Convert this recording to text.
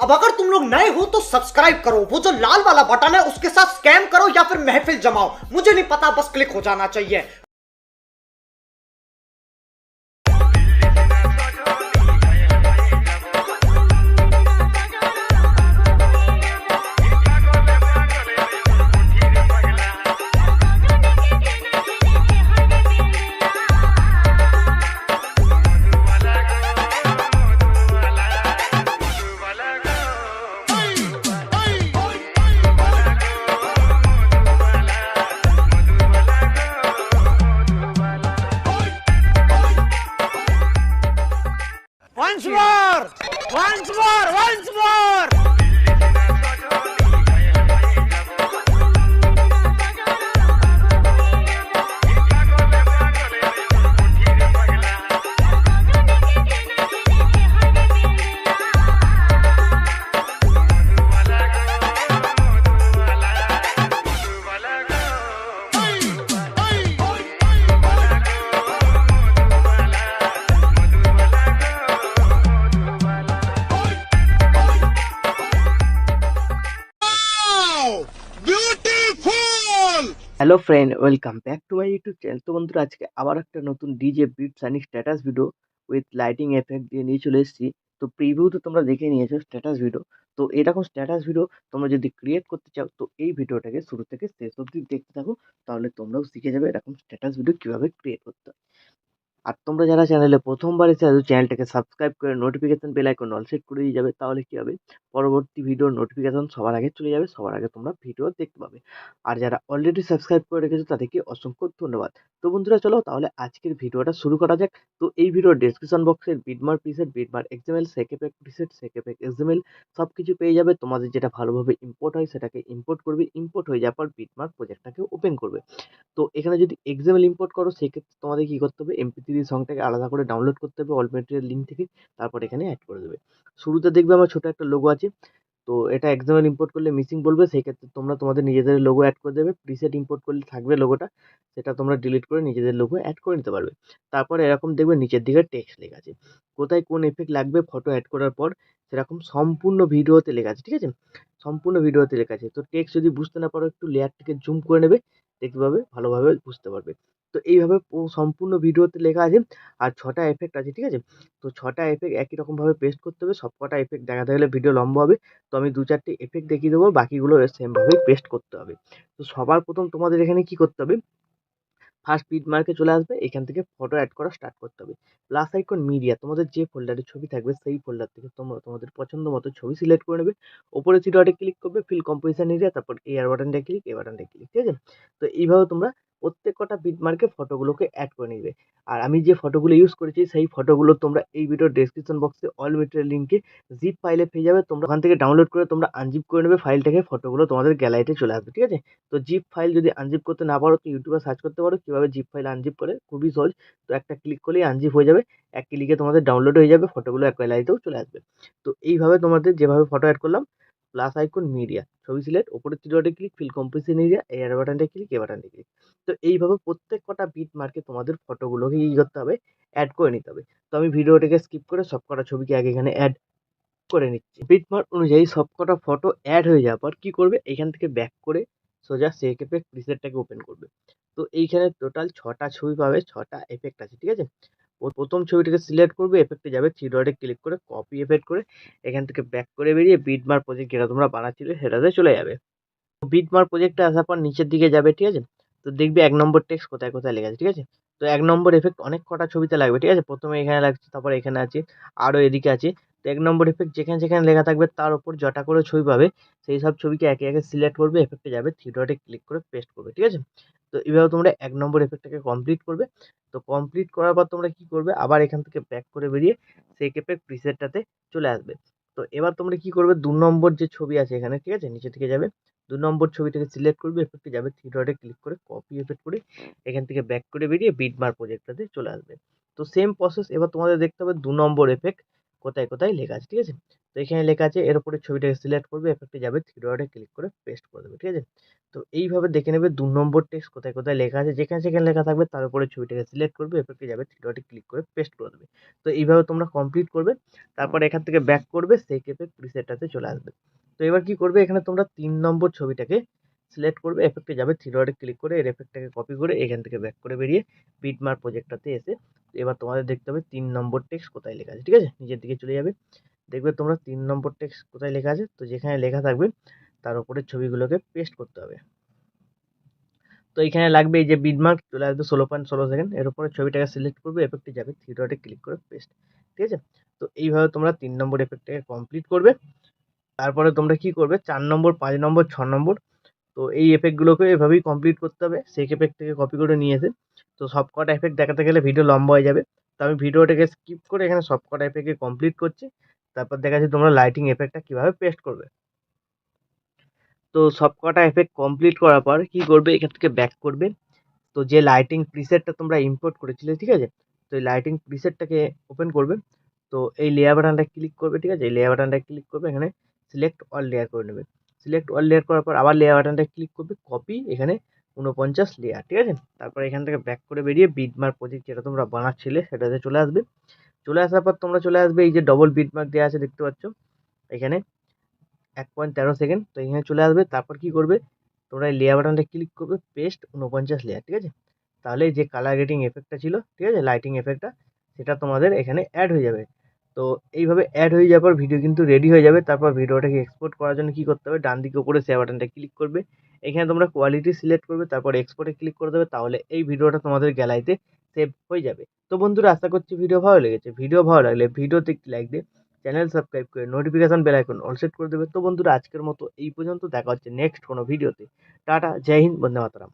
अब अगर तुम लोग नए हो तो सब्सक्राइब करो, वो जो लाल वाला बटन है उसके साथ स्कैम करो या फिर महफिल जमाओ, मुझे नहीं पता, बस क्लिक हो जाना चाहिए। Once more! Once more! Once more! Hello friend, welcome back to my YouTube channel. তো বন্ধুরা, আজকে আবার একটা নতুন DJ beat Sunny status video with lighting effect দিয়ে নিয়ে চলে এসেছি। তো প্রিভিউ তো তোমরা দেখে নিয়েছো স্ট্যাটাস ভিডিও। তো এরকম স্ট্যাটাস ভিডিও তোমরা যদি ক্রিয়েট করতে চাও তো এই ভিডিওটাকে শুরু থেকে শেষ অবধি দেখতে থাকো, তাহলে তোমরাও শিখে যাবে এরকম স্ট্যাটাস ভিডিও কিভাবে ক্রিয়েট করতে হয়। আর তোমরা যারা চ্যানেলে প্রথমবার এসে আছো, চ্যানেলটাকে সাবস্ক্রাইব করে notification bell icon all set করে দিয়ে যাবে, তাহলে কি হবে, পরবর্তী ভিডিওর নোটিফিকেশন সবার আগে চলে যাবে, সবার আগে তোমরা ভিডিও দেখতে পাবে। আর যারা অলরেডি সাবস্ক্রাইব করে রেখেছো তাদেরকে অসংখ্য ধন্যবাদ। তো বন্ধুরা, চলো তাহলে আজকের ভিডিওটা শুরু করা যাক। তো এই ভিডিওর ডেসক্রিপশন বক্সে বিটমার প্রিসেট, বিটমার এক্সএমএল, সেকেপেক প্রিসেট, সেকেপেক এক্সএমএল সব কিছু পেয়ে যাবে। তোমাদের যেটা ভালোভাবে ইম্পোর্ট হয় সেটাকে ইম্পোর্ট করবে, ইম্পোর্ট হয়ে যাওয়ার পর বিটমার প্রজেক্টটাকে ওপেন করবে। তো এখানে যদি এক্সএমএল ইম্পোর্ট করো সেক্ষেত্রে তোমাদের কি করতে হবে, এমপি3 সংটাকে আলাদা করে ডাউনলোড করতে হবে অল মেটেরিয়াল লিঙ্ক থেকে, তারপর এখানে অ্যাড করে দেবে। শুরুতে দেখবে আমার ছোট একটা লোগো আছে, তো এটা এক্সএমএল ইম্পোর্ট করলে মিসিং বলবে, সেই ক্ষেত্রে তোমরা তোমাদের নিজেদের লোগো অ্যাড করে দেবে। প্রিসেট ইম্পোর্ট করলে থাকবে লোগোটা, সেটা তোমরা ডিলিট করে নিজেদের লোগো অ্যাড করে নিতে পারবে। তারপরে এরকম দেখবে নিচের দিকে টেক্সট লেখা আছে, কোথায় কোন এফেক্ট লাগবে ফটো অ্যাড করার পর সেরকম সম্পূর্ণ ভিডিওতে লেখা আছে, ঠিক আছে, সম্পূর্ণ ভিডিওতে লেখা আছে। তো টেক্সট যদি বুঝতে না পারো একটু লেয়ারটাকে জুম করে নেবে, দেখতে পাবে, ভালোভাবে বুঝতে পারবে। তো এইভাবে সম্পূর্ণ ভিডিওতে লেখা আছে। আর ৬টা এফেক্ট আছে, ঠিক আছে। তো ৬টা এফেক্ট একই রকমভাবে পেস্ট করতে হবে, সবকটা এফেক্ট দেখাতে গেলে ভিডিও লম্বা হবে। তো আমি ২-৪ টে এফেক্ট দেখিয়ে দেবো, বাকিগুলো সেম ভাবেই পেস্ট করতে হবে। তো সবার প্রথম তোমাদের এখানে কি করতে হবে, ফার্স্ট বিটমার্কে চলে আসবে, এখান থেকে ফটো অ্যাড করা স্টার্ট করতে হবে। প্লাস আইকন মিডিয়া, তোমাদের যে ফোল্ডারে ছবি থাকবে সেই ফোল্ডার থেকে তোমরা তোমাদের পছন্দ মতো ছবি সিলেক্ট করে নেবে। ওপরে থ্রি ডটে ক্লিক করবে, ফিল কম্পোজিশন এরিয়া, তারপর এয়ার বাটনটা ক্লিক, এ বাটনটা ক্লিক, ঠিক আছে। তো এইভাবে তোমরা প্রত্যেক কটা বিটমার্কে ফটোগুলোকে অ্যাড করে নিবে। আর আমি যে ফটোগুলো ইউজ করেছি সেই ফটোগুলো তোমরা এই ভিডিওর ডেসক্রিপশন বক্সে অল মেটেরিয়াল লিঙ্কে জিপ ফাইলে পেয়ে যাবে। তোমরা ওখান থেকে ডাউনলোড করে তোমরা আনজিপ করে নেবে ফাইলটাকে, ফটোগুলো তোমাদের গ্যালারিতে চলে আসবে, ঠিক আছে। তো জিপ ফাইল যদি আনজিপ করতে না পারো তো ইউটিউবে সার্চ করতে পারো কিভাবে জিপ ফাইল আনজিপ করে, খুবই সহজ। তো একটা ক্লিক করলেই আনজিপ হয়ে যাবে, এক ক্লিকে তোমাদের ডাউনলোড হয়ে যাবে, ফটোগুলো এক গ্যালারিতেও চলে আসবে। তো এইভাবে তোমাদের যেভাবে ফটো অ্যাড করলাম, প্লাস আইকন মিডিয়া, ছবি সিলেক্ট, ওপরে থ্রি ডটে click, fill composition area, air বাটনটা ক্লিক, এ বাটনটা ক্লিক। তো এইভাবে প্রত্যেক কটা বিট মার্কে তোমাদের ফটোগুলোকে কি করতে হবে, অ্যাড করে নিতে হবে। তো আমি ভিডিওটাকে স্কিপ করে সব কটা ছবিকে আগে এখানে অ্যাড করে নিচ্ছি। বিটমার্ক অনুযায়ী সবকটা ফটো অ্যাড হয়ে যাওয়ার পর কি করবে, এখান থেকে ব্যাক করে সোজা সেকেপে প্রিসেটটাকে ওপেন করবে। তো এইখানে টোটাল ৬টা ছবি পাবে, ৬টা এফেক্ট আছে, ঠিক আছে। প্রথম ছবিটাকে সিলেক্ট করবে, এফেক্টে যাবে, থ্রি ডটে ক্লিক করে কপি এফেক্ট করে এখান থেকে ব্যাক করে বেরিয়ে বিটমার্ক প্রজেক্ট যেটা তোমরা বানাচ্ছিলে সেটাতে চলে যাবে। বিটমার্ক প্রজেক্টে আসার পর নিচের দিকে যাবে, ঠিক আছে। তো দেখবি ১ নম্বর টেক্সট কোথায়, কোথায় লেখা আছে, ঠিক আছে। তো ১ নম্বর এফেক্ট অনেক কটা ছবিতে লাগবে, ঠিক আছে। প্রথমে এখানে লাগছে, তারপরে এখানে আছে, আরো এদিকে আছে। তো ১ নম্বর এফেক্ট যেখানে, যেখানে লেখা থাকবে তার উপর যটা করে ছবি পাবে সেই সব ছবিকে একে, একে সিলেক্ট করবে, এফেক্টে যাবে, থ্রি ডটে ক্লিক করে পেস্ট করবে, ঠিক আছে। তো এভাবে তোমরা ১ নম্বর এফেক্টটাকে কমপ্লিট করবে। তো কমপ্লিট করার পর তোমরা কি করবে, আবার এখান থেকে ব্যাক করে বেরিয়ে সেকেপে প্রিসেটটাতে চলে আসবে। তো এবার তোমরা কি করবে, ২ নম্বর যে ছবি আছে এখানে, ঠিক আছে, নিচের দিকে যাবে, ২ নম্বর ছবিটাকে সিলেক্ট করবে, এফেক্টে যাবে, থ্রি ডটে ক্লিক করে কপি এফেক্ট করে এখান থেকে ব্যাক করে বেরিয়ে বিটমার্ক প্রজেক্টটাতে চলে আসবে। তো সেম প্রসেস এবার তোমাদের দেখতে হবে ২ নম্বর এফেক্ট কোথায় কোথায় লেখা আছে, ঠিক আছে? তো এখানে লেখা আছে, এর উপরে ছবিটাকে সিলেক্ট করবে, এফেক্টে যাবে, থ্রি ডটে ক্লিক করে পেস্ট করে দেবে, ঠিক আছে? তো এইভাবে দেখে নেবে 2 নম্বর টেক্সট কোথায় কোথায় লেখা আছে, যেখানে সেখানে লেখা থাকবে তার উপরে ছবিটাকে সিলেক্ট করবে, এফেক্টে যাবে, থ্রি ডটে ক্লিক করে পেস্ট করে দেবে। তো এইভাবে তোমরা কমপ্লিট করবে। তারপর এখান থেকে ব্যাক করবে, সেই এফেক্ট প্রিসেটটাতে চলে আসবে। তো এবার কি করবে, এখানে তোমরা 3 নম্বর ছবিটাকে সিলেক্ট করবে, এফেক্টে যাবে, থ্রি ডটে ক্লিক করে এর এফেক্টটাকে কপি করে এখান থেকে ব্যাক করে বেরিয়ে বিটমার্ক প্রজেক্টটাতে এসে এবার তোমাদের দেখতে হবে 3 নম্বর টেক্সট কোথায় লেখা আছে, ঠিক আছে? নিচের দিকে চলে যাবে, দেখবে তোমরা 3 নম্বর টেক্সট কোথায় লেখা আছে, তো যেখানে লেখা থাকবে তার উপরে ছবিগুলোকে পেস্ট করতে হবে। তো এখানে লাগবে এই যে বিটমার্ক চলে আসবে 16.16 সেকেন্ড, এর উপরে ছবিটাকে সিলেক্ট করবে, এফেক্টে যাবে, থ্রি ডটে ক্লিক করে পেস্ট, ঠিক আছে? তো এইভাবে তোমরা 3 নম্বর এফেক্টটাকে কমপ্লিট করবে। তারপরে তোমরা কি করবে, 4 নম্বর, 5 নম্বর, 6 নম্বর, তো এই এফেক্টগুলোকে এভাবেই কমপ্লিট করতে হবে, সেক এফেক্ট থেকে কপি করে নিয়ে এসে। তো সবকটা এফেক্ট দেখাতে গেলে ভিডিও লম্বা হয়ে যাবে, তো আমি ভিডিওটাকে স্কিপ করে এখানে সবকটা এফেক্টকে কমপ্লিট করছি। তারপর দেখাচ্ছি তোমরা লাইটিং এফেক্টটা কিভাবে পেস্ট করবে। তো সবকটা এফেক্ট কমপ্লিট করার পর কি করবে, এখান থেকে ব্যাক করবে। তো যে লাইটিং প্রিসেটটা তোমরা ইম্পোর্ট করেছিলে, ঠিক আছে? তো এই লাইটিং প্রিসেটটাকে ওপেন করবে। তো এই লেয়ার বাটনটা ক্লিক করবে, ঠিক আছে? এই লেয়ার বাটনটা ক্লিক করবে, এখানে সিলেক্ট অল লেয়ার করে নেবে। সিলেক্ট অল লেয়ার করার পর আবার লেয়ার বাটনটা ক্লিক করবে, কপি, এখানে 49 লেয়ার, ঠিক আছে? তারপর এখান থেকে ব্যাক করে বেরিয়ে বিটমার্ক প্রজেক্ট যেটা তোমরা বানাচ্ছিলে সেটাতে চলে আসবে। চলে আসার পর তোমরা চলে আসবে, এই যে ডবল বিটমার্ক দেওয়া আছে দেখতে পাচ্ছ এখানে 1.13 সেকেন্ড, তো এখানে চলে আসবে। তারপর কি করবে, তোমরা এই লেয়ার বাটনটা ক্লিক করবে, পেস্ট 49 লেয়ার, ঠিক আছে? তাহলে যে কালার গ্রেডিং এফেক্টটা ছিল, ঠিক আছে, লাইটিং এফেক্টটা, সেটা তোমাদের এখানে অ্যাড হয়ে যাবে। তো এইভাবে অ্যাড হয়ে যাওয়ার পর ভিডিও কিন্তু রেডি হয়ে যাবে। তারপর ভিডিওটাকে এক্সপোর্ট করার জন্য কি করতে হবে, ডান দিকে উপরে শেয়ার বাটনটা ক্লিক করবে, এখানে তোমরা কোয়ালিটি সিলেক্ট করবে, তারপর এক্সপোর্টে ক্লিক করে দেবে, তাহলে এই ভিডিওটা তোমাদের গ্যালারিতে সেভ হয়ে যাবে। তো বন্ধুরা, আশা করছি ভিডিও ভালো লেগেছে। ভিডিও ভালো লাগলে ভিডিওতে একটি লাইক দিয়ে চ্যানেল সাবস্ক্রাইব করে notification bell icon all set করে দেবে। তো বন্ধুরা, আজকের মতো এই পর্যন্ত, দেখা হচ্ছে নেক্সট কোনো ভিডিওতে। টাটা, জয় হিন্দ, বন্দে মাতরম।